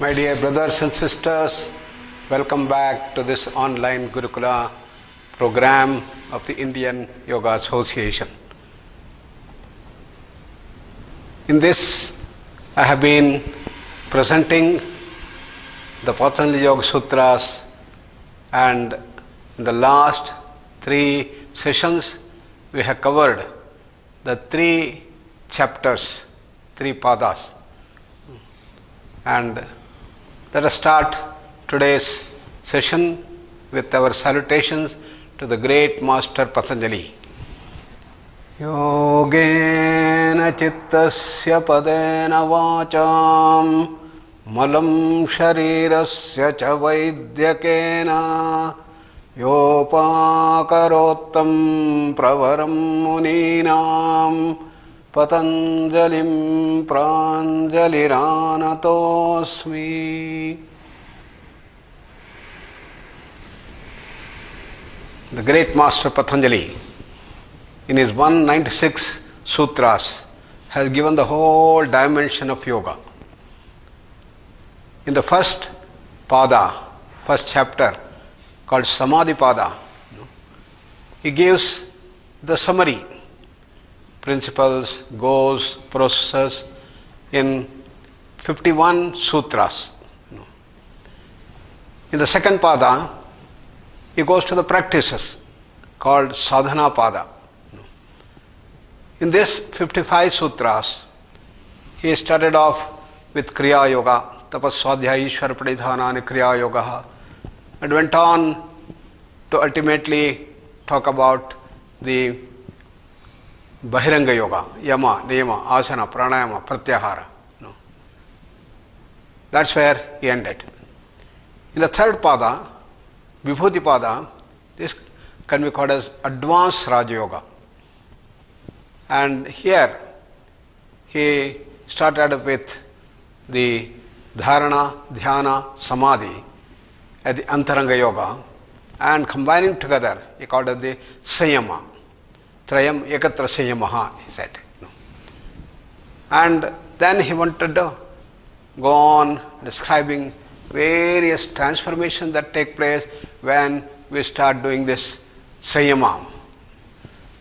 My dear brothers and sisters, welcome back to this online Gurukula program of the Indian Yoga Association. In this, I have been presenting the Patanjali Yoga Sutras, and in the last 3 sessions we have covered the 3 chapters, 3 padas. And let us start today's session with our salutations to the great master Patanjali. Yogena chittasya padena vacham malam sharirasya cha vaidyakena yopakarottam pravaram muninam Patanjalim pranjaliranatosmi. The great master Patanjali, in his 196 sutras, has given the whole dimension of yoga. In the first pada, first chapter, called Samadhi Pada, he gives the summary, principles, goals, processes in 51 sutras. In the second pada, he goes to the practices called Sadhana Pada. In this 55 sutras, he started off with Kriya Yoga, Tapas Swadhyaya Ishwar Pradhanani Kriya Yoga, and went on to ultimately talk about the Bahiranga Yoga, Yama, Niyama, Asana, Pranayama, Pratyahara. That's where he ended. In the third pada, Vibhuti Pada, this can be called as advanced Raja Yoga. And here he started with the Dharana, Dhyana, Samadhi at the Antaranga Yoga, and combining together, he called it the Sanyama. Trayam ekatra Maha, he said. And then he wanted to go on describing various transformations that take place when we start doing this Sanyama.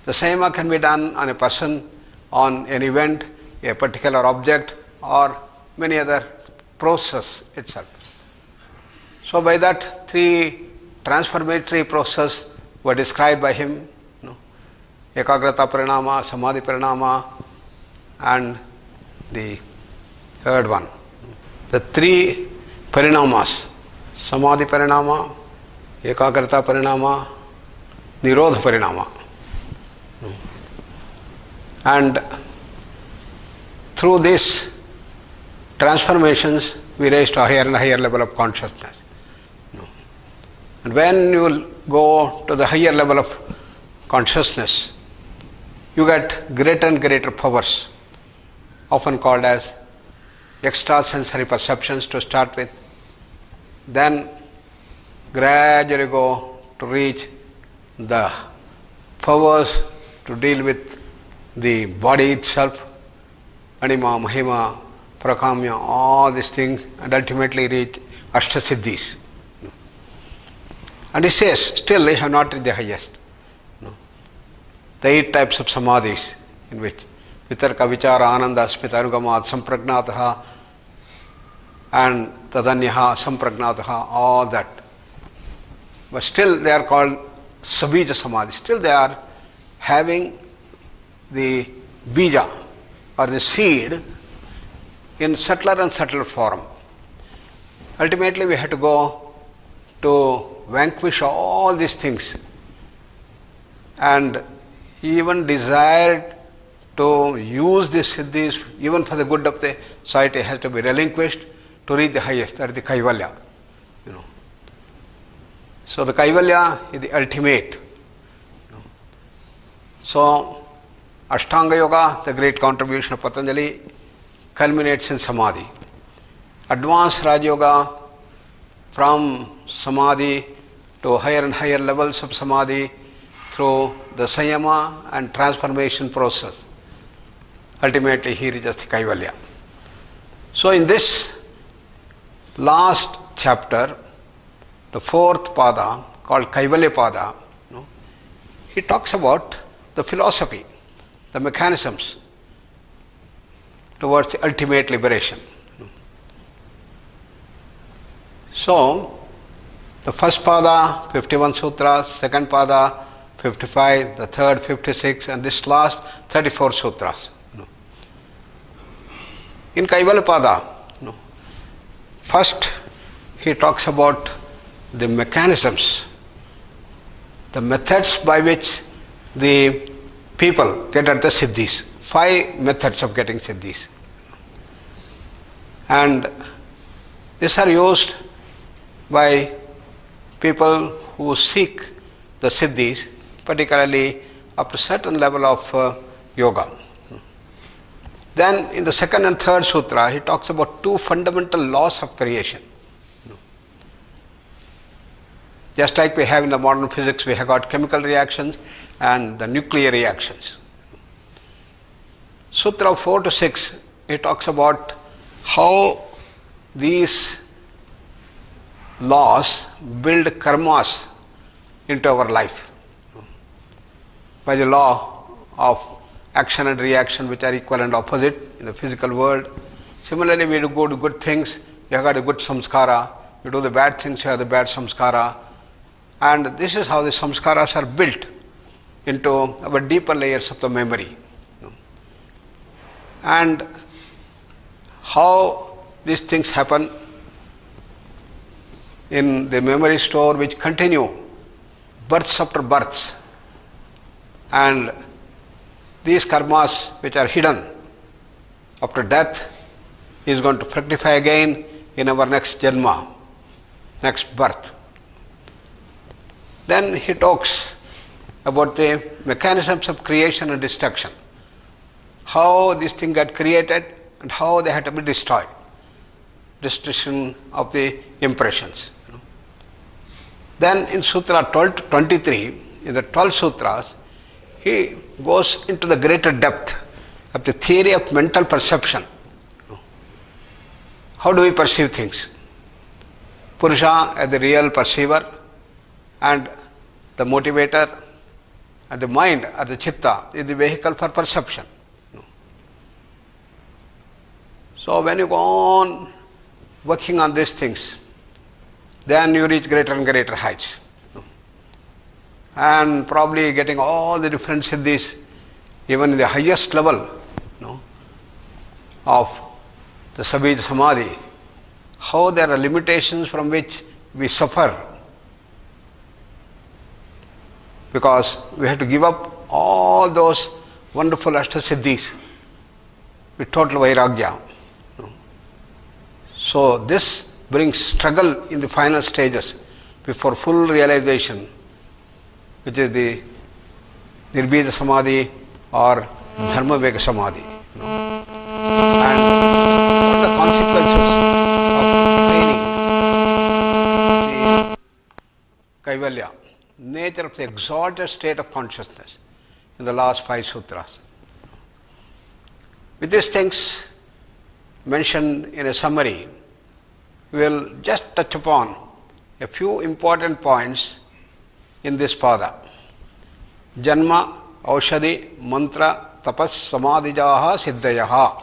The Sanyama can be done on a person, on an event, a particular object, or many other process itself. So by that, 3 transformatory processes were described by him. Ekagrata Parinama, Samadhi Parinama, and the third one. The 3 Parinamas, Samadhi Parinama, Ekagrata Parinama, Nirodha Parinama. And through these transformations, we raise to a higher and higher level of consciousness. And when you will go to the higher level of consciousness, you get greater and greater powers, often called as extrasensory perceptions to start with. Then gradually go to reach the powers to deal with the body itself, Anima, Mahima, Prakamya, all these things, and ultimately reach Ashtasiddhis. And he says, still I have not reached the highest. The 8 types of samadhis, in which Vitarka, Vichara, Ananda, Smita, Anugamat, Sampragnataha, and Tadanyaha, Sampragnataha, all that. But still they are called Sabija Samadhi. Still they are having the bija, or the seed, in subtler and subtler form. Ultimately we have to go to vanquish all these things, and even desired to use these siddhis even for the good of the society has to be relinquished to reach the highest, that is the Kaivalya. So the Kaivalya is the ultimate. So Ashtanga Yoga, the great contribution of Patanjali, culminates in Samadhi. Advanced Raja Yoga, from Samadhi to higher and higher levels of Samadhi through the Sanyama and transformation process. Ultimately he reaches the Kaivalya. So in this last chapter, the fourth pada called Kaivalya pada, he talks about the philosophy, the mechanisms towards the ultimate liberation. So, the first pada, 51 sutras, second pada, 55, the third, 56, and this last, 34 sutras. In Kaivalya pada, first he talks about the mechanisms, the methods by which the people get at the siddhis. 5 methods of getting siddhis. And these are used by people who seek the siddhis, particularly up to a certain level of yoga. Then in the second and third sutra, he talks about 2 fundamental laws of creation. Just like we have in the modern physics, we have got chemical reactions and the nuclear reactions. Sutra 4 to 6, he talks about how these laws build karmas into our life by the law of action and reaction, which are equal and opposite in the physical world. Similarly, we do good things, you have got a good samskara. You do the bad things, you have the bad samskara. And this is how the samskaras are built into our deeper layers of the memory. And how these things happen in the memory store, which continue births after births. And these karmas which are hidden after death is going to fructify again in our next janma, next birth. Then he talks about the mechanisms of creation and destruction, how these things got created and how they had to be destroyed, destruction of the impressions. Then in Sutra 12 to 23, in the 12 sutras, he goes into the greater depth of the theory of mental perception. How do we perceive things? Purusha as the real perceiver, and the motivator, and the mind or the chitta is the vehicle for perception. So when you go on working on these things, then you reach greater and greater heights. And probably getting all the different siddhis, even in the highest level of the Sabij Samadhi, how there are limitations from which we suffer, because we have to give up all those wonderful Ashtasiddhis with total Vairagya. So this brings struggle in the final stages before full realization, which is the Nirbija Samadhi or Dharma Vega Samadhi. And what are the consequences of attaining the Kaivalya, nature of the exalted state of consciousness, in the last 5 sutras. With these things mentioned in a summary, we will just touch upon a few important points in this pada. Janma, Aushadhi, Mantra, Tapas, Samadhijaha, Siddhayaha,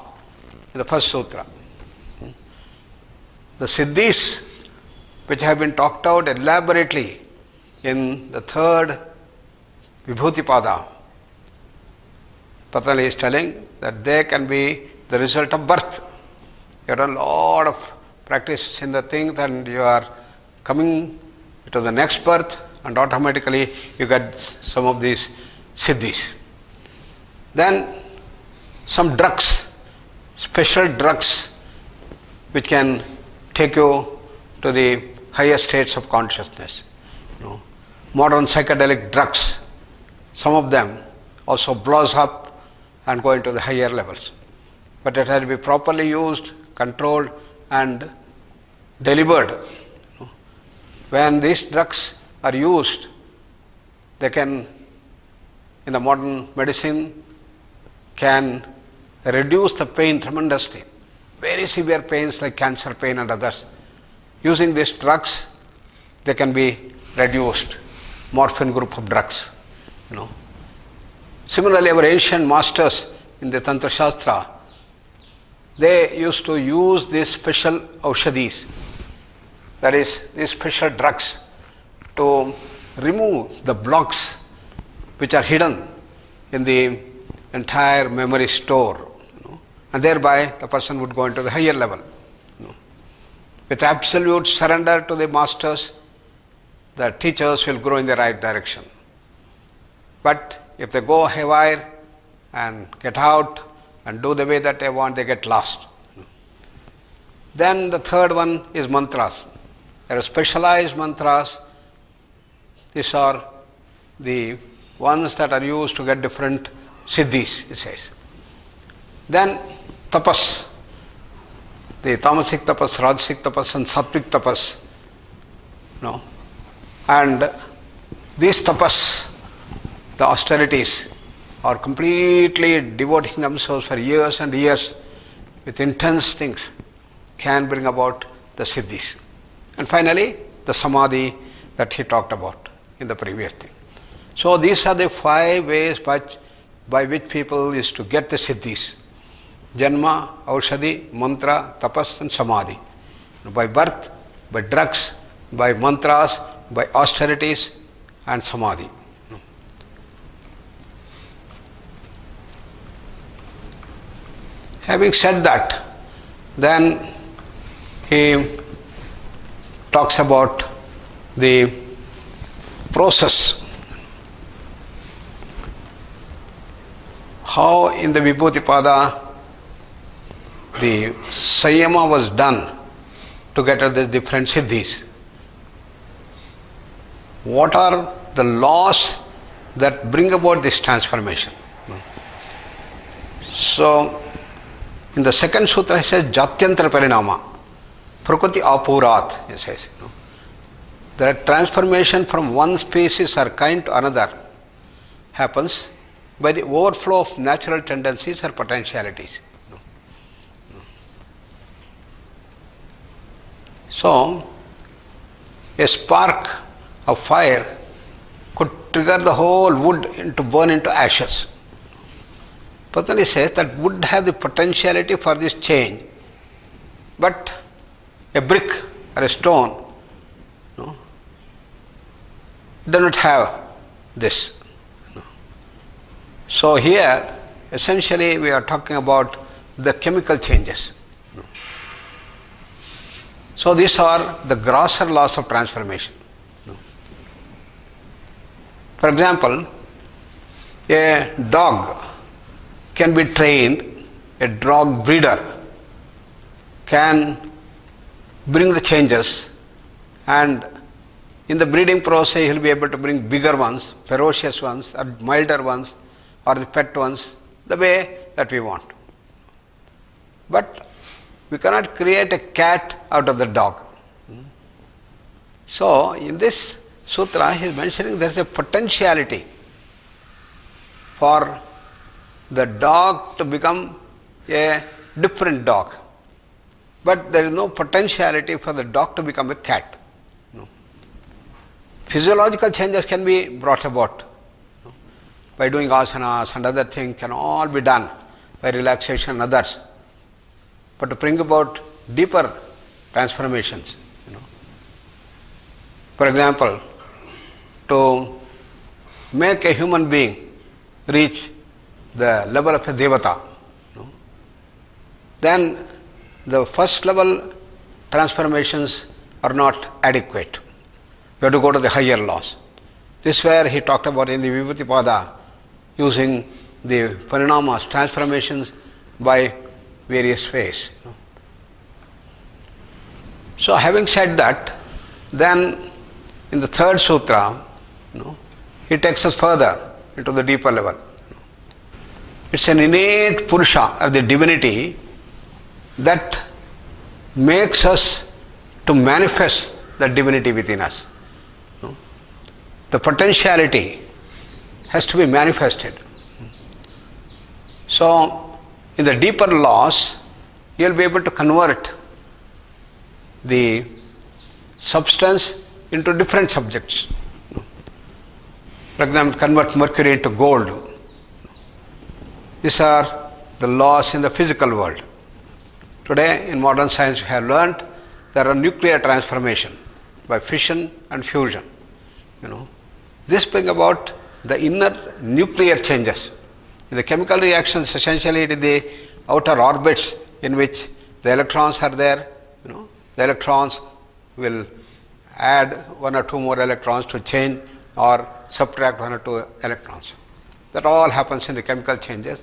in the first sutra. The siddhis which have been talked out elaborately in the third Vibhuti pada, Patanjali is telling that they can be the result of birth. You have done a lot of practice in the things and you are coming to the next birth and automatically you get some of these siddhis. Then some drugs, special drugs which can take you to the higher states of consciousness. Modern psychedelic drugs, some of them also blows up and go into the higher levels. But it has to be properly used, controlled and delivered. When these drugs are used, they can, in the modern medicine, can reduce the pain tremendously. Very severe pains like cancer pain and others using these drugs, they can be reduced. Morphine group of drugs. Similarly, our ancient masters in the Tantra Shastra, they used to use these special aushadhis, that is, these special drugs, to remove the blocks which are hidden in the entire memory store, and thereby the person would go into the higher level. With absolute surrender to the masters, the teachers will grow in the right direction. But if they go haywire and get out and do the way that they want, they get lost. Then the third one is mantras. There are specialized mantras. These are the ones that are used to get different siddhis, it says. Then tapas. The tamasic tapas, rajasic tapas and sattvic tapas. And these tapas, the austerities, are completely devoting themselves for years and years with intense things, can bring about the siddhis. And finally, the samadhi that he talked about in the previous thing. So these are the 5 ways by which people is to get the siddhis. Janma, aushadhi, mantra, tapas and samadhi. By birth, by drugs, by mantras, by austerities and samadhi. Having said that, then he talks about the process. How in the Vibhuti-pada the Sanyama was done to get at the different siddhis. What are the laws that bring about this transformation? So, in the second sutra, he says, Jatyantra Parinama, Prakriti Apurat, he says. That transformation from one species or kind to another happens by the overflow of natural tendencies or potentialities. So, a spark of fire could trigger the whole wood to burn into ashes. Patanjali says that wood has the potentiality for this change, but a brick or a stone does not have this. So here, essentially we are talking about the chemical changes. So these are the grosser laws of transformation. For example, a dog can be trained, a dog breeder can bring the changes, and in the breeding process he will be able to bring bigger ones, ferocious ones, or milder ones, or the pet ones, the way that we want. But we cannot create a cat out of the dog. So in this sutra he is mentioning there is a potentiality for the dog to become a different dog, but there is no potentiality for the dog to become a cat. Physiological changes can be brought about by doing asanas and other things, can all be done by relaxation and others. But to bring about deeper transformations, for example, to make a human being reach the level of a devata, then the first level transformations are not adequate. We have to go to the higher laws. This is where he talked about in the Vibhuti-pada, using the parinamas, transformations by various ways. So having said that, then in the third sutra, he takes us further into the deeper level. It's an innate Purusha, or the divinity, that makes us to manifest the divinity within us. The potentiality has to be manifested. So, in the deeper laws, you will be able to convert the substance into different subjects. For example, convert mercury into gold. These are the laws in the physical world. Today, in modern science, we have learned there are nuclear transformation by fission and fusion. This brings about the inner nuclear changes. In the chemical reactions, essentially it is the outer orbits in which the electrons are there. The electrons will add one or two more electrons to change or subtract one or two electrons. That all happens in the chemical changes.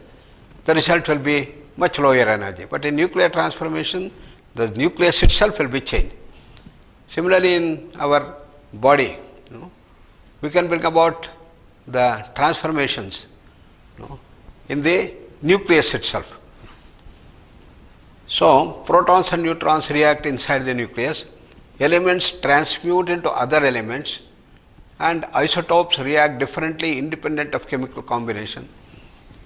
The result will be much lower energy. But in nuclear transformation, the nucleus itself will be changed. Similarly, in our body, we can bring about the transformations in the nucleus itself. So, protons and neutrons react inside the nucleus, elements transmute into other elements, and isotopes react differently independent of chemical combination,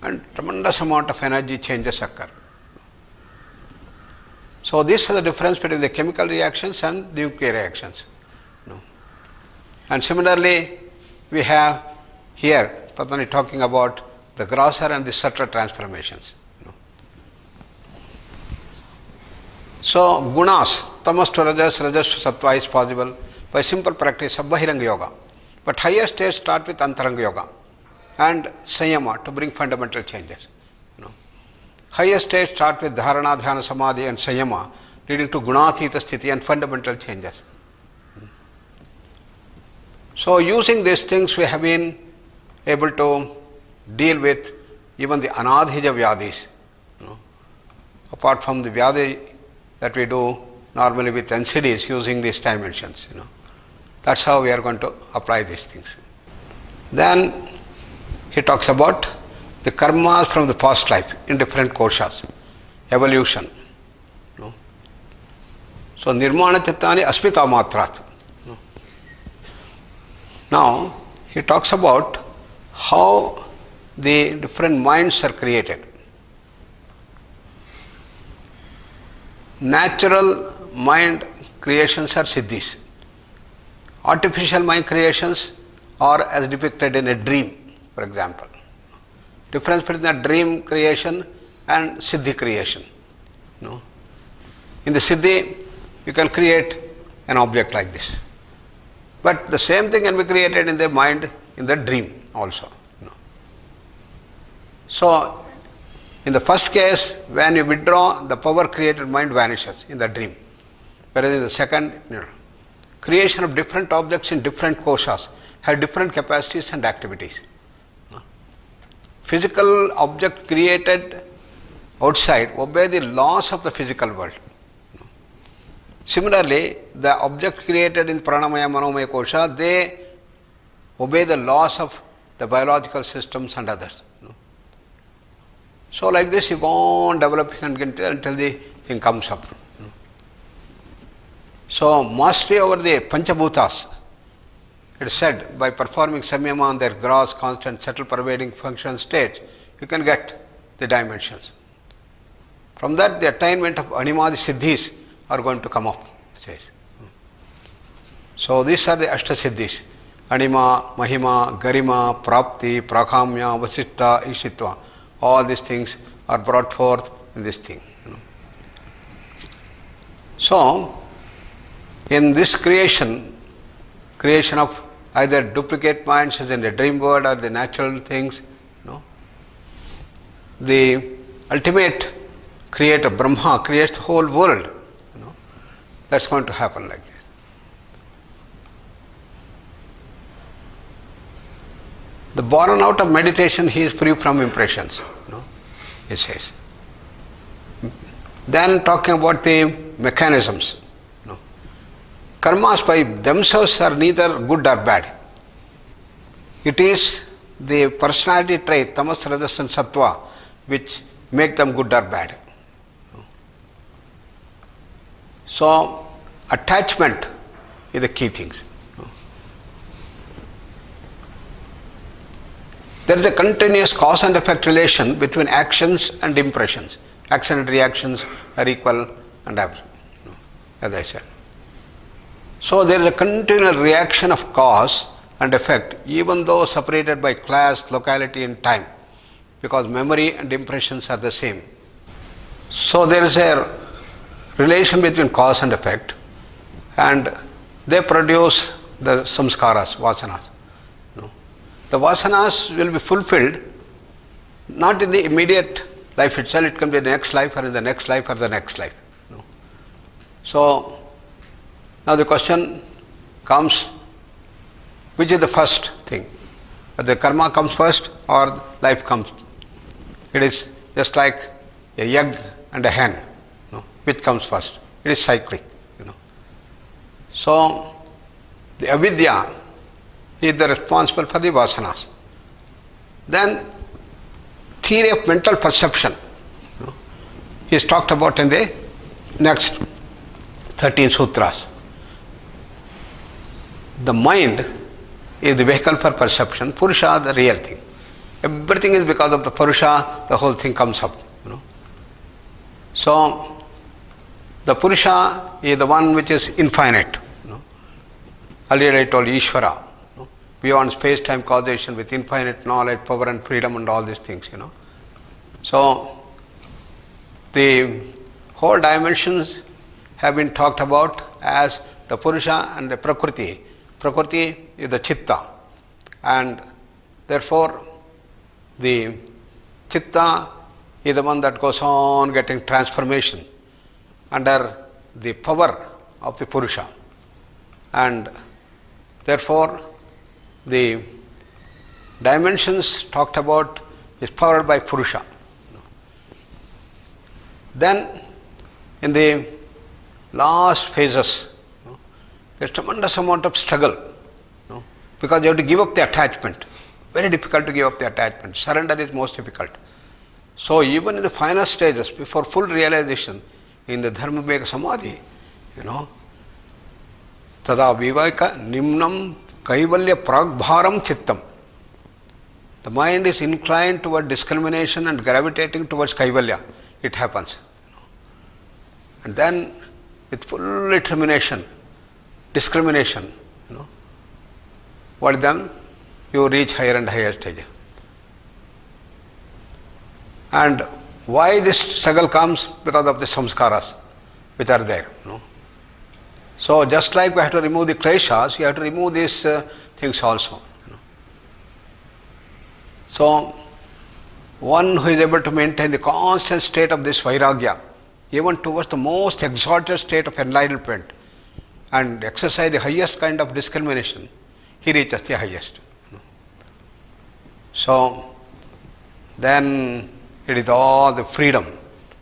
and tremendous amount of energy changes occur. So, this is the difference between the chemical reactions and the nuclear reactions. And similarly, we have here Patanjali talking about the grosser and the subtler transformations. So, gunas, tamas to rajas, rajas to sattva is possible by simple practice of Bahiranga Yoga. But higher states start with Antaranga Yoga and Sanyama to bring fundamental changes. Higher states start with Dharana, Dhyana, Samadhi and Sanyama, leading to Gunathita Sthiti and fundamental changes. So, using these things, we have been able to deal with even the Anadhija Vyadhis. Apart from the Vyadhi that we do normally with NCDs using these dimensions. That's how we are going to apply these things. Then he talks about the karmas from the past life in different koshas, evolution. So, nirmana chittani asmita matrat. Now, he talks about how the different minds are created. Natural mind creations are siddhis. Artificial mind creations are as depicted in a dream, for example. Difference between a dream creation and siddhi creation. In the siddhi, you can create an object like this. But the same thing can be created in the mind in the dream also. So, in the first case, when you withdraw, the power created mind vanishes in the dream. Whereas in the second, creation of different objects in different koshas have different capacities and activities. Physical object created outside obey the laws of the physical world. Similarly, the object created in Pranamaya, Manomaya kosha, they obey the laws of the biological systems and others. So, like this, you go on developing until the thing comes up. So, mastery over the Panchabhutas, it is said, by performing samyama on their gross, constant, subtle, pervading function states, you can get the dimensions. From that, the attainment of animadi siddhis are going to come up, it says. So, these are the Ashtasiddhis: Anima, Mahima, Garima, Prapti, Prakamya, Vasishta, Ishitva. All these things are brought forth in this thing. So, in this creation of either duplicate minds as in the dream world or the natural things, the ultimate creator, Brahma, creates the whole world. That's going to happen like this. The born out of meditation, he is free from impressions, he says. Then talking about the mechanisms. Karmas by themselves are neither good or bad. It is the personality trait, tamas, rajas and sattva, which make them good or bad. So, attachment is the key things. There is a continuous cause and effect relation between actions and impressions. Action and reactions are equal and absent, as I said. So there is a continual reaction of cause and effect, even though separated by class, locality and time, because memory and impressions are the same. So there is a relation between cause and effect, and they produce the samskaras, vasanas. The vasanas will be fulfilled not in the immediate life itself, it can be the next life or in the next life or the next life. So now the question comes, which is the first thing? The karma comes first or life comes? It is just like a egg and a hen. Which comes first? It is cyclic. So the avidya is the responsible for the vasanas. Then theory of mental perception is talked about in the next 13 sutras. The mind is the vehicle for perception, Purusha the real thing. Everything is because of the Purusha, the whole thing comes up. So the Purusha is the one which is infinite. Earlier I told Ishvara, beyond space-time causation with infinite knowledge, power and freedom and all these things. So the whole dimensions have been talked about as the Purusha and the Prakriti. Prakriti is the Chitta, and therefore the Chitta is the one that goes on getting transformation under the power of the Purusha, and therefore the dimensions talked about is powered by Purusha. Then in the last phases, there's tremendous amount of struggle, because you have to give up the attachment. Very difficult to give up the attachment. Surrender is most difficult. So even in the final stages, before full realization, in the Dharma Viveka Samadhi, Tada Viveka Nimnam Kaivalya Pragbharam Chittam. The mind is inclined toward discrimination and gravitating towards Kaivalya. It happens. And then with full determination, discrimination, what then you reach higher and higher stage. And why this struggle comes? Because of the samskaras which are there. So just like we have to remove the kleshas, you have to remove these things also. So one who is able to maintain the constant state of this vairagya, even towards the most exalted state of enlightenment, and exercise the highest kind of discrimination, he reaches the highest. So then it is all the freedom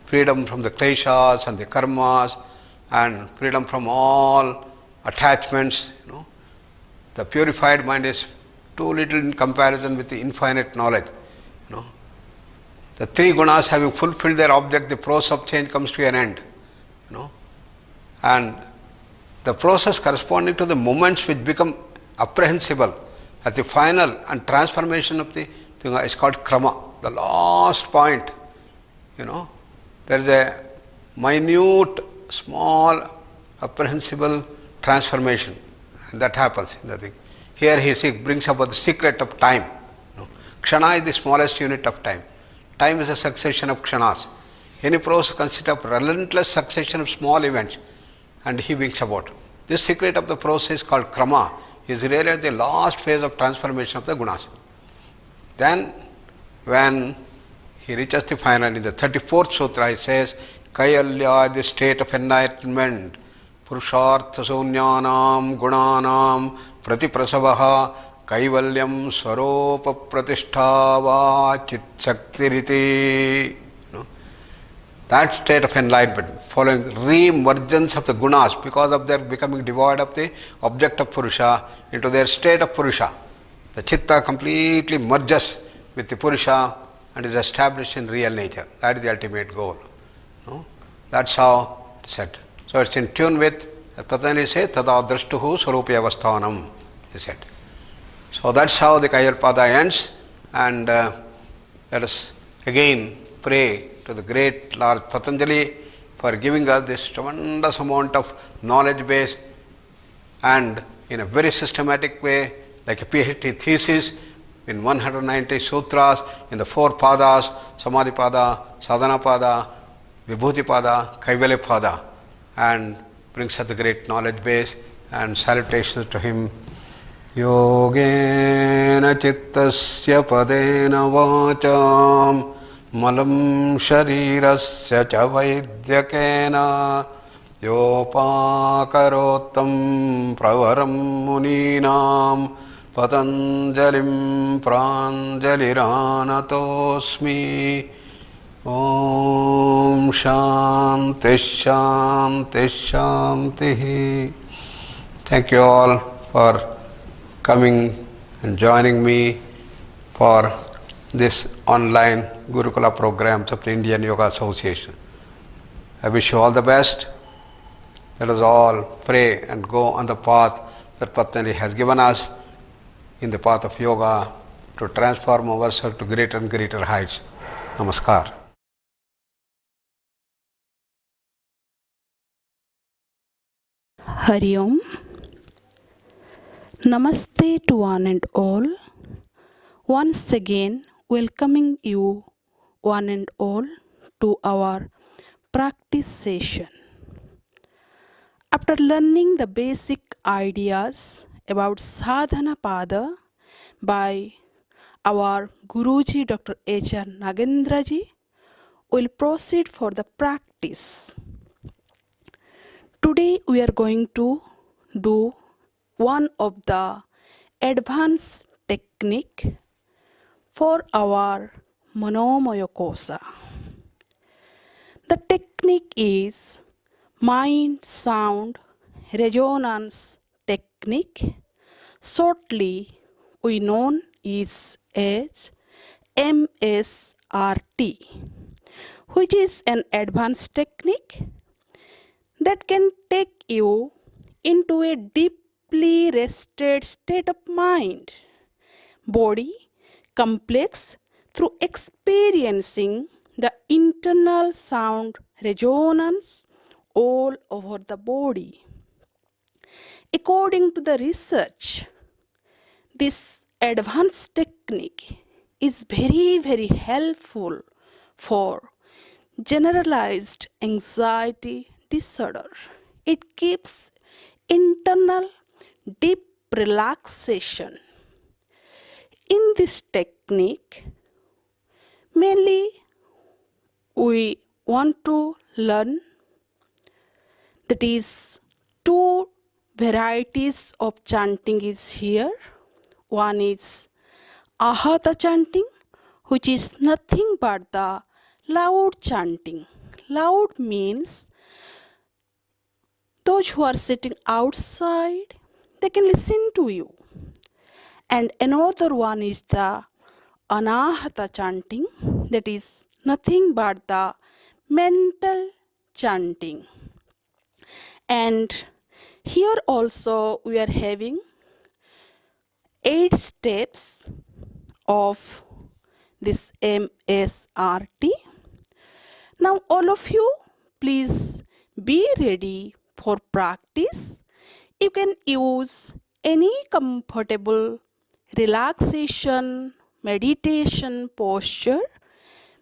from the kleshas and the karmas, and freedom from all attachments. The purified mind is too little in comparison with the infinite knowledge. The three gunas having fulfilled their object, the process of change comes to an end. And the process corresponding to the moments which become apprehensible at the final and transformation of the thing is called krama, the last point. There is a minute, small, apprehensible transformation, and that happens in the thing. Here he brings about the secret of time. Kshana is the smallest unit of time. Time is a succession of kshanas. Any process consists of relentless succession of small events, and he brings about. This secret of the process is called krama, is really the last phase of transformation of the gunas. Then when he reaches the final, in the 34th sutra, he says, Kayalya, the state of enlightenment, Purushartha Sunyanam Gunanam Pratiprasavaha Kaivalyam Swaropa Pratishtava Chit Shaktiriti. That state of enlightenment, following re-emergence of the gunas because of their becoming devoid of the object of Purusha into their state of Purusha. The chitta completely merges with the Purusha and is established in real nature. That is the ultimate goal. That's how it's said. So it's in tune with, Patanjali says, Tada Drashtuhu Swarupi Avasthanam, he said. So that's how the Kayalpada ends, and let us again pray to the great Lord Patanjali for giving us this tremendous amount of knowledge base and in a very systematic way, like a PhD thesis, in 190 sutras, in the 4 padas, Samadhi pada, Sadhana pada, Vibhuti pada, Kaivalya pada, and brings us the great knowledge base, and salutations to him. Yogena chittasya padena vacham malam sharirasya cha vaidyakena yopakarotam pravaram muninam Patanjalim pranjaliranatosmi. Om Shanti Shanti Shanti. Thank you all for coming and joining me for this online Gurukula programs of the Indian Yoga Association. I wish you all the best. Let us all pray and go on the path that Patanjali has given us, in the path of yoga, to transform ourselves to greater and greater heights. Namaskar. Hari Om. Namaste to one and all. Once again, welcoming you one and all to our practice session. After learning the basic ideas about Sadhana Pada by our Guruji Dr. H.R. Nagendra ji, we'll proceed for the practice. Today we are going to do one of the advanced technique for our Manomaya Kosa. The technique is mind sound resonance technique, shortly we known is as MSRT, which is an advanced technique that can take you into a deeply rested state of mind, body complex through experiencing the internal sound resonance all over the body. According to the research, this advanced technique is very helpful for generalized anxiety disorder. It gives internal deep relaxation. In this technique, mainly we want to learn, that is, 2 varieties of chanting is here. One is Ahata chanting, which is nothing but the loud chanting. Loud means those who are sitting outside, they can listen to you. And another one is the Anahata chanting, that is nothing but the mental chanting. And here also we are having 8 steps of this MSRT. Now all of you, please be ready for practice. You can use any comfortable relaxation, meditation posture,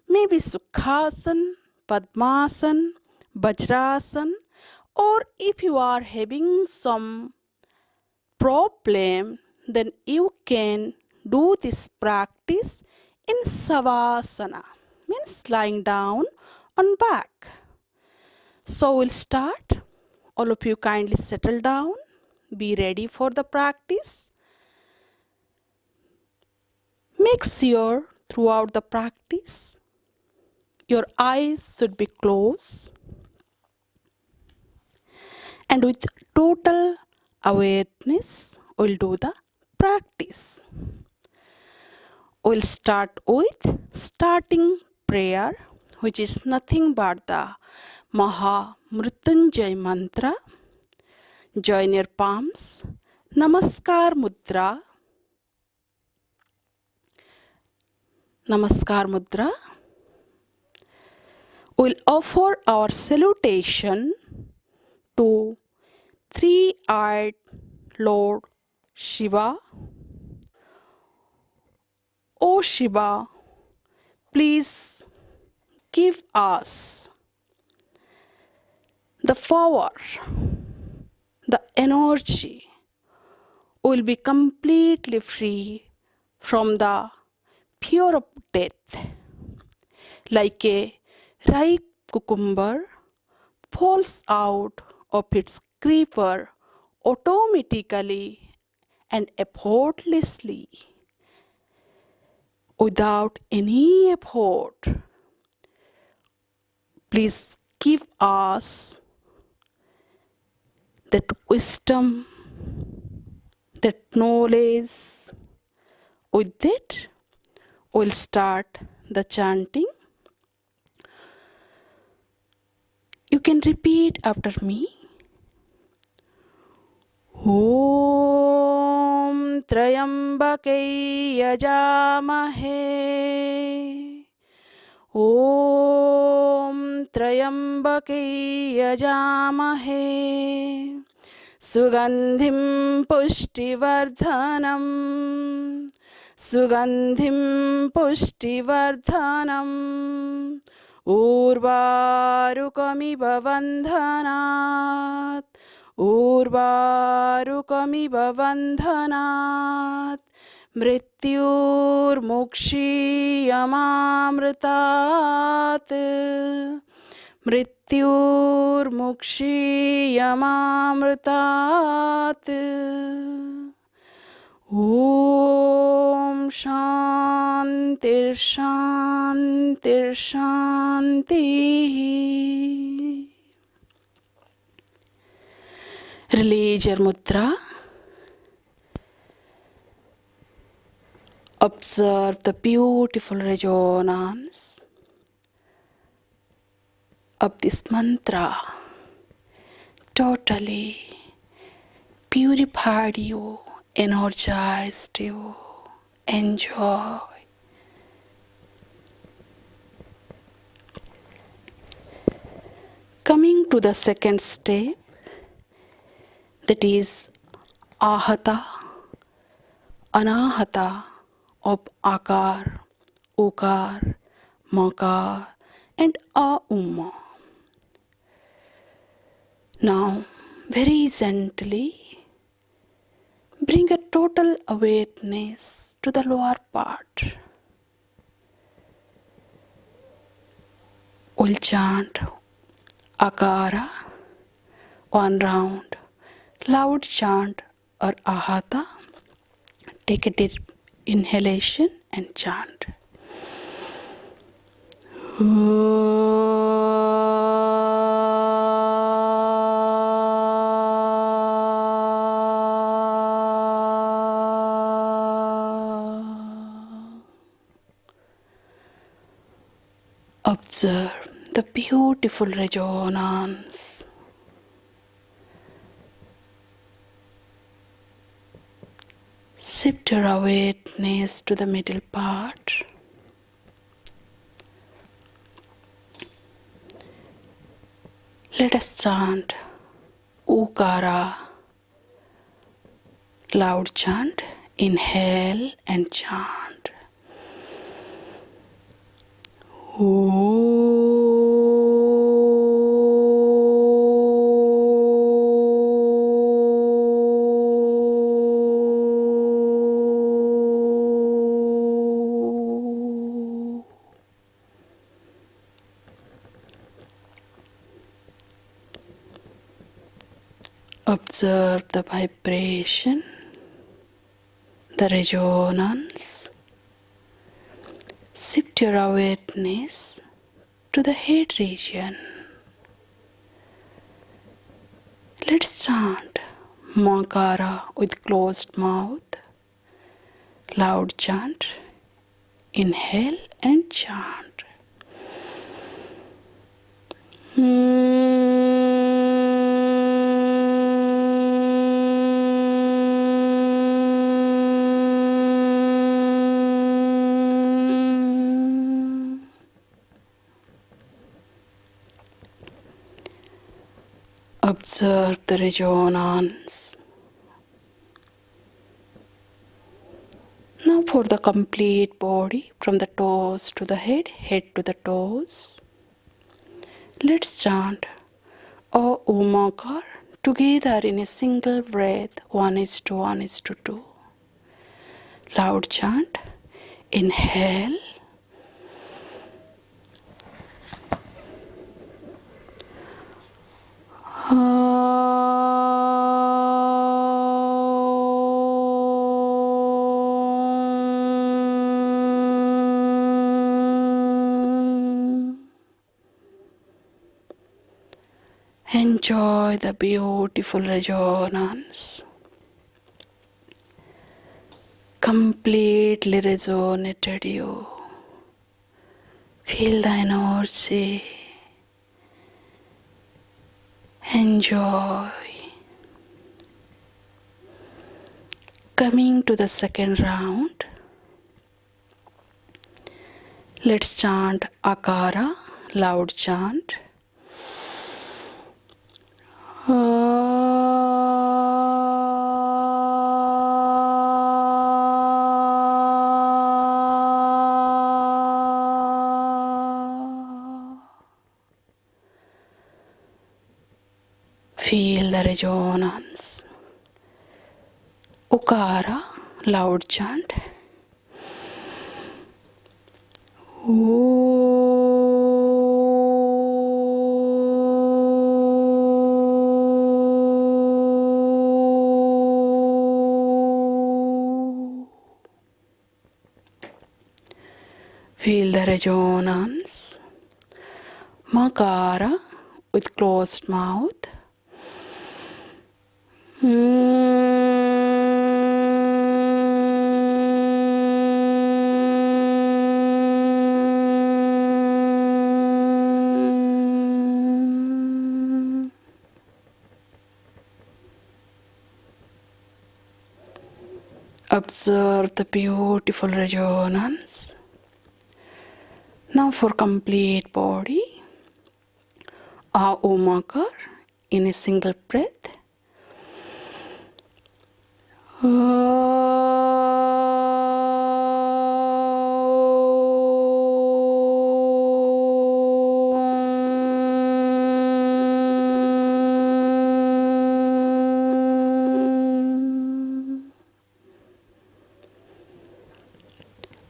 maybe Sukhasana, Padmasana, Vajrasana, or if you are having some problem, then you can do this practice in Savasana, means lying down on back. So we'll start. All of you kindly settle down. Be ready for the practice. Make sure throughout the practice your eyes should be closed, and with total awareness we'll do the practice. We'll start with starting prayer, which is nothing but the Maha Murtanjay mantra. Join your palms. Namaskar Mudra. Namaskar Mudra. We'll offer our salutation to 3-eyed Lord Shiva. O Shiva, please give us the power, the energy. Will be completely free from the fear of death. Like a ripe cucumber falls out of its creeper automatically and effortlessly, without any effort. Please give us that wisdom, that knowledge. With that, we'll start the chanting. You can repeat after me. Om Trayambake Yajamahe. Om Trayambake Yajamahe. Sugandhim Pushtivardhanam. Sugandhim Pushtivardhanam. Urvarukamiv Bandhanat. Urvarukamiv Bandhanat. Mrityurmukshiyamamritat. Mrityurmukshiyamamritat. Om Shantir Shantir Shanti. Release your mudra. Observe the beautiful resonance of this mantra. Totally purified you, energized you. Enjoy. Coming to the second step, that is ahata, anahata of akar, ukar, makar and auma. Now, very gently bring a total awareness to the lower part. We'll chant akara, one round, loud chant or ahata. Take a deep inhalation and chant. Observe the beautiful resonance. Shift your awareness to the middle part. Let us chant Ukara. Loud chant. Inhale and chant. Observe the vibration, the resonance. Shift your awareness to the head region. Let's chant Makara with closed mouth. Loud chant. Inhale and chant. Observe the resonance. Now for the complete body, from the toes to the head, head to the toes. Let's chant O Umakar together in a single breath, 1:1:2. Loud chant. Inhale. Enjoy the beautiful resonance. Completely resonated you. Feel the energy. Enjoy. Coming to the second round. Let's chant Akara, loud chant. Feel the resonance. Ukara, loud chant. Feel the resonance. Makara with closed mouth. Observe the beautiful resonance. Now for complete body, A Umakar in a single breath.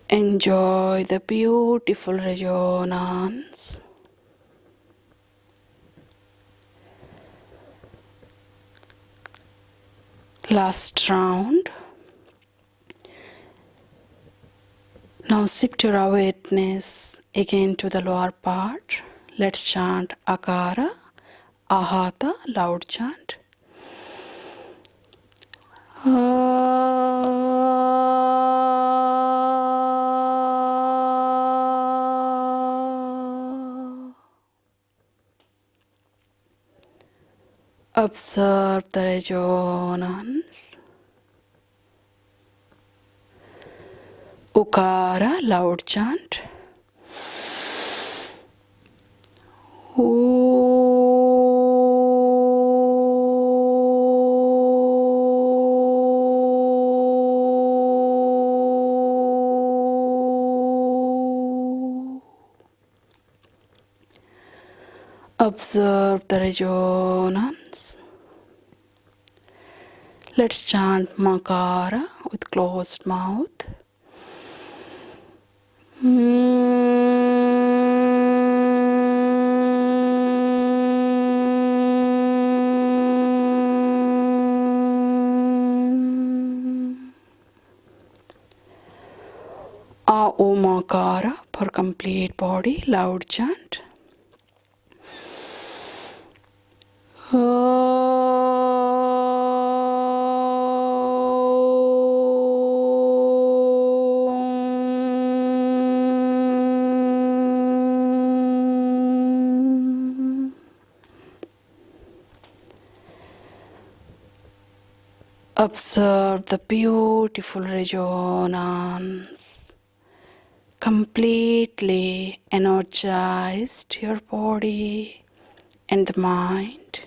Enjoy the beautiful resonance. Last round. Now shift your awareness again to the lower part. Let's chant Akara, Ahata, loud chant. Observe the resonance. Ukara, loud chant. Observe the resonance. Let's chant Makara with closed mouth. A Umakara for complete body, loud chant. Observe the beautiful resonance. Completely energized your body and the mind.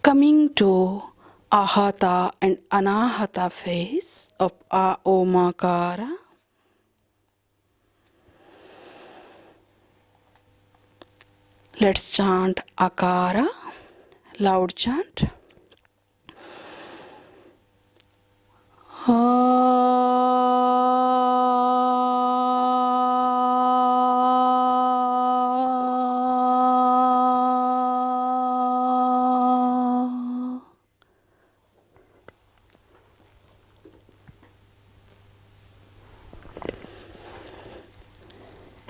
Coming to ahata and anahata phase of a omakara. Let's chant akara, loud chant.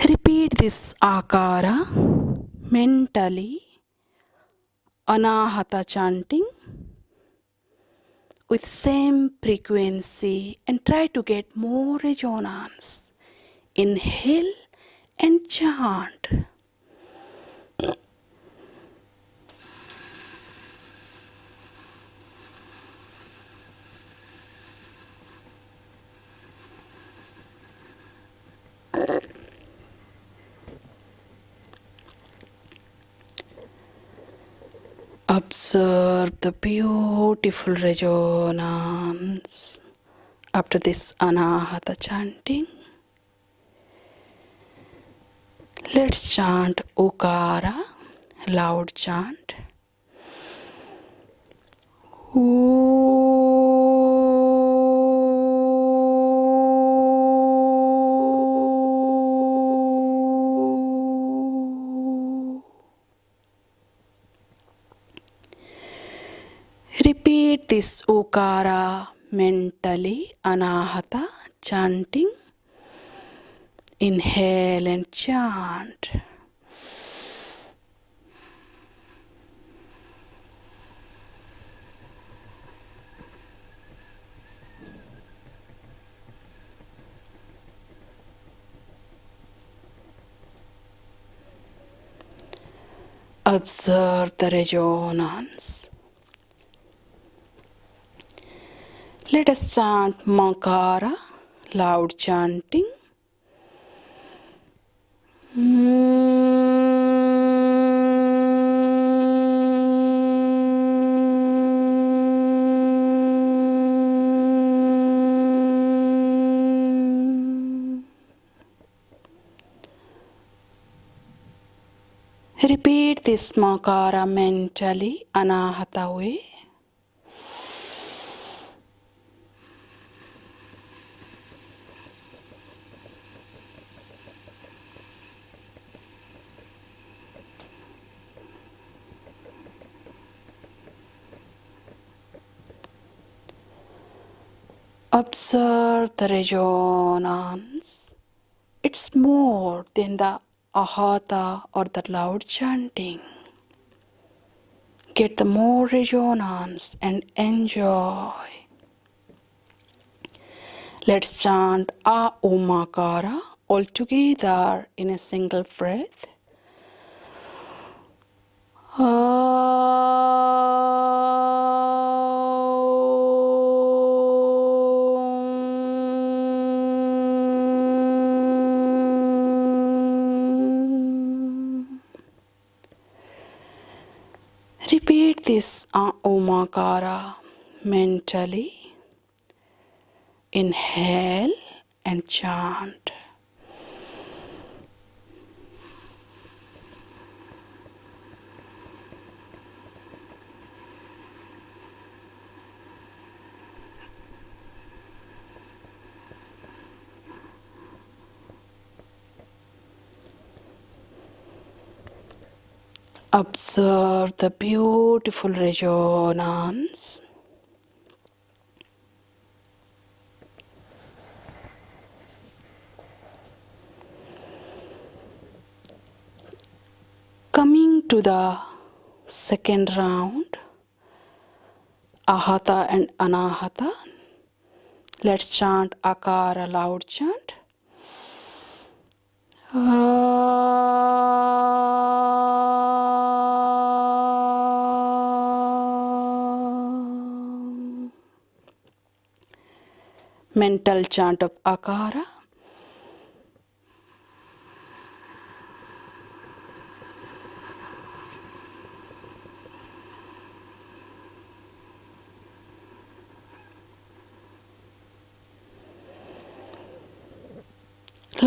Repeat this akara mentally, anahata chanting with same frequency and try to get more resonance. Inhale and chant. Observe the beautiful resonance after this anahata chanting. Let's chant Ukara, loud chant. Repeat this Ukara mentally, anahata chanting. Inhale and chant. Observe the resonance. Let us chant Makara, loud chanting. Repeat this Makara mentally, anahata way. Observe the resonance. It's more than the ahata or the loud chanting. Get the more resonance and enjoy. Let's chant A Omakara all together in a single breath. Repeat this Omakara mentally. Inhale and chant. Observe the beautiful resonance. Coming to the second round, Ahata and Anahata. Let's chant Akara loud chant. Mental chant of Akara.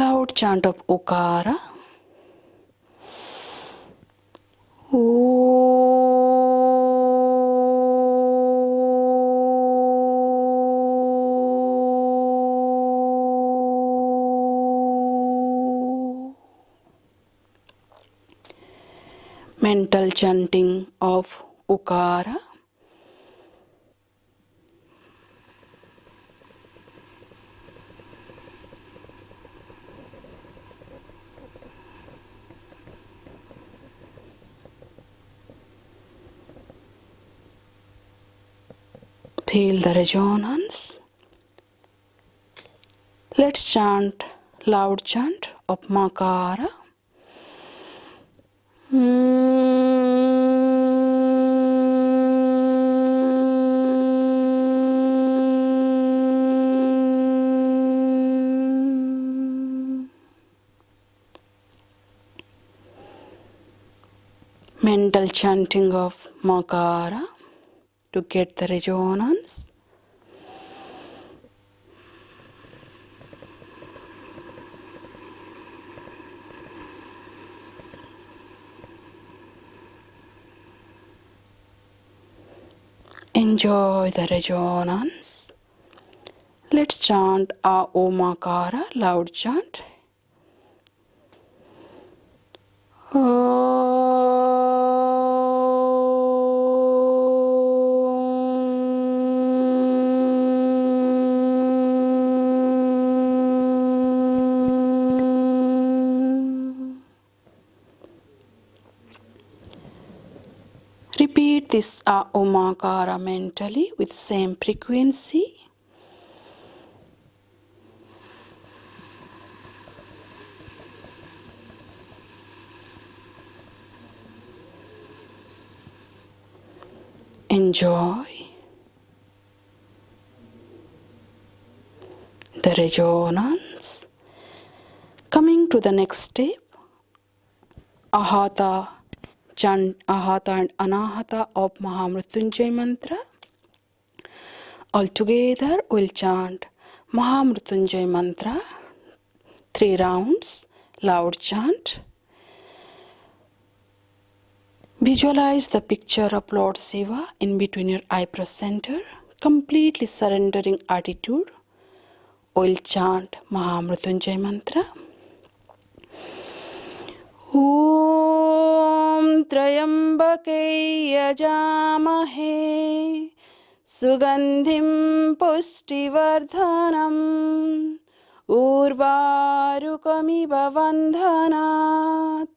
Loud chant of Okara. Mental chanting of Okara. Feel the resonance. Let's chant loud chant of Makara. Mental chanting of Makara to get the resonance. Enjoy the resonance. Let's chant A Omakara, loud chant. Repeat this A Omakara mentally with same frequency. Enjoy the resonance. Coming to the next step, Ahata chant, Ahata and Anahata of Maha Murtanjay mantra. All together we'll chant Maha Murtanjay mantra 3 rounds, loud chant. Visualize the picture of Lord Shiva in between your eyebrow center, completely surrendering attitude. We'll chant Maha Murtanjay mantra. Om Trayambake Yajamahe Sugandhim Pushtivardhanam Urvarukamiva Vandhanat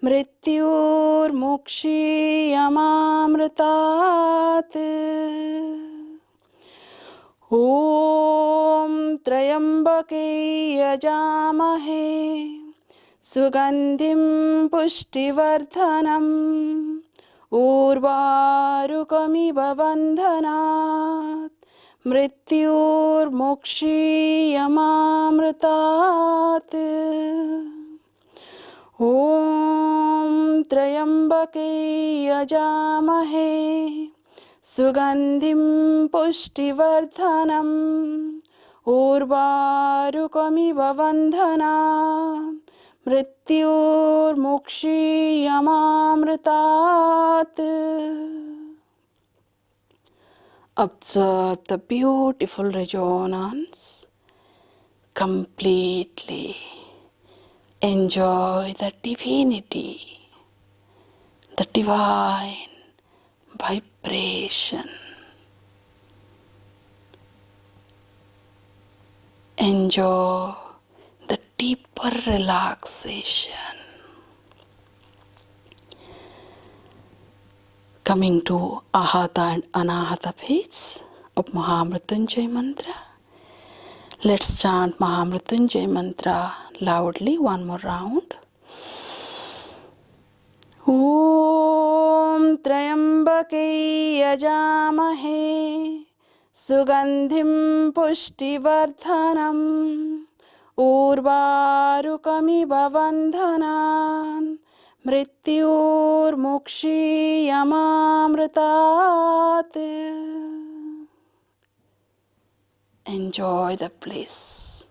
Mrityur Mukshiyamamritat. Om Trayambake Yajamahe Sugandhim Pushtivardhanam Urvarukamiva Vandhanat Mrityur Mukshiyamamritat. Om Trayambake Yajamahe Sugandhim Pushtivardhanam Urvarukamiva Vandhanat Mrityur Mukshiyamamritat. Observe the beautiful resonance completely. Enjoy the divinity, the divine vibration. Enjoy the deeper relaxation. Coming to Ahata and Anahata phase of Maha Murtanjay mantra. Let's chant Maha Murtanjay mantra loudly one more round. Om Trayambake Yajamahe Sugandhim Pushtivardhanam Urvarukamiva Vandhanan Mrityur Mukshiyamamritat. Enjoy the bliss.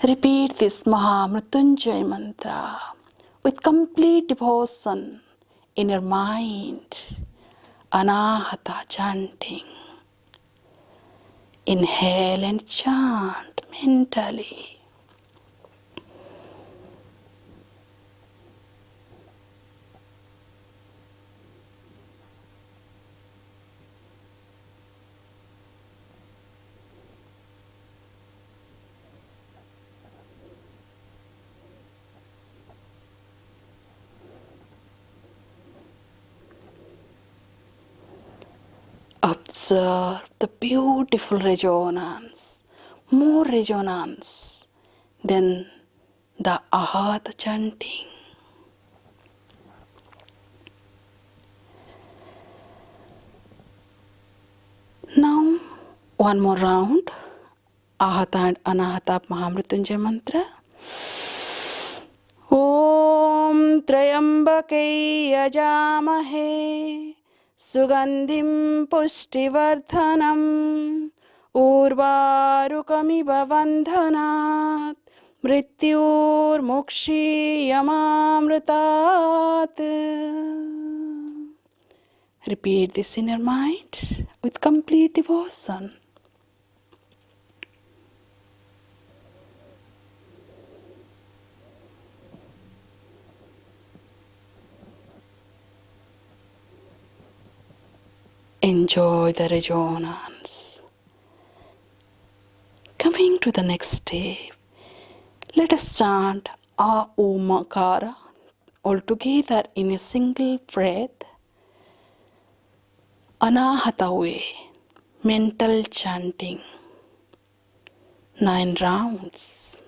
Repeat this Maha Murtanjay mantra with complete devotion in your mind. Anahata chanting. Inhale and chant mentally. Observe the beautiful resonance, more resonance than the ahata chanting. Now, one more round. Ahata and Anahata Mahamrityunjay mantra. Om Trayambake Yajamahe Sugandim Pushtivardhanam Urvarukamiva Vandhanat Mrityur Mukshi Yamamritat. Repeat this in your mind with complete devotion. Enjoy the resonance. Coming to the next step, let us chant A Omakara all together in a single breath. Anahata way, mental chanting. 9 rounds.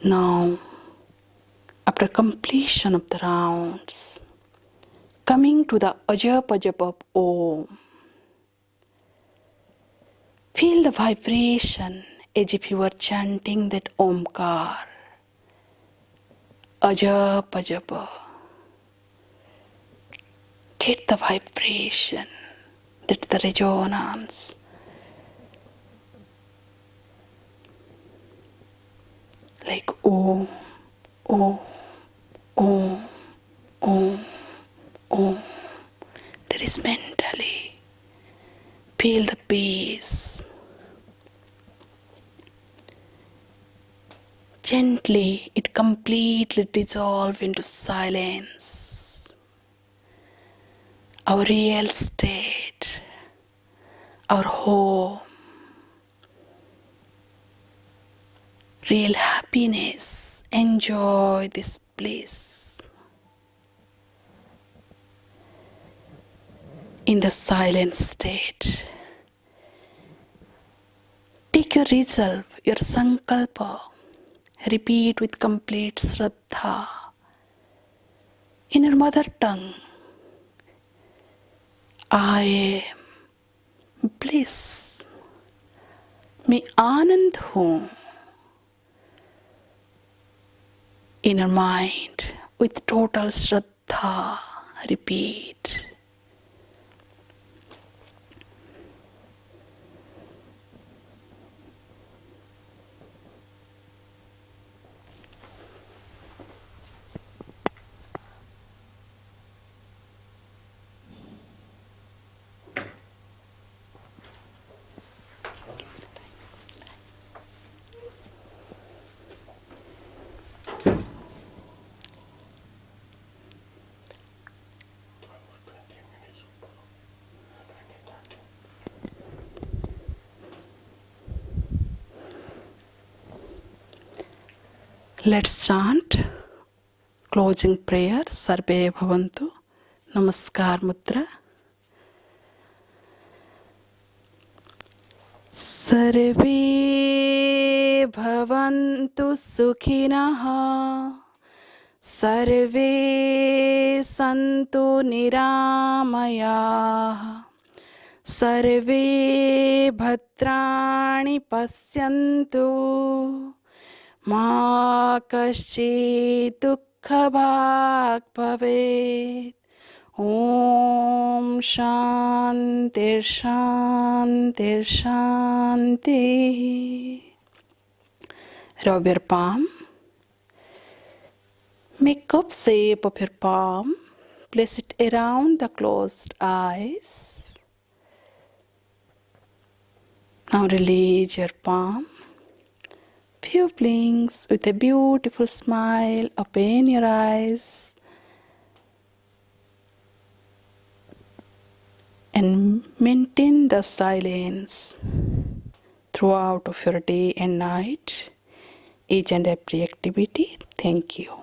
Now, after completion of the rounds, coming to the ajapa japa of Om, feel the vibration as if you were chanting that Omkar. Ajapa japa. Get the vibration, that the resonance. Like Om, Om, Om, Om, Om. That is mentally. Feel the peace. Gently, it completely dissolves into silence. Our real state, our home, real happiness. Enjoy this bliss. In the silent state, take your resolve, your sankalpa. Repeat with complete shraddha in your mother tongue. I am bliss. मैं आनंद हूँ. In your mind with total shraddha. Repeat. Let's chant closing prayer. Sarve Bhavantu. Namaskar Mudra. Sarve Bhavantu Sukhinah. Sarve Santu Niramayah. Sarve Bhadrani Pasyantu. Ma Kaschid Dukkha Bhag Bhavet. Om Shanti Shanti Shanti. Rub your palm. Make cup shape of your palm. Place it around the closed eyes. Now release your palm. Few blinks with a beautiful smile. Open your eyes. And maintain the silence throughout of your day and night, each and every activity. Thank you.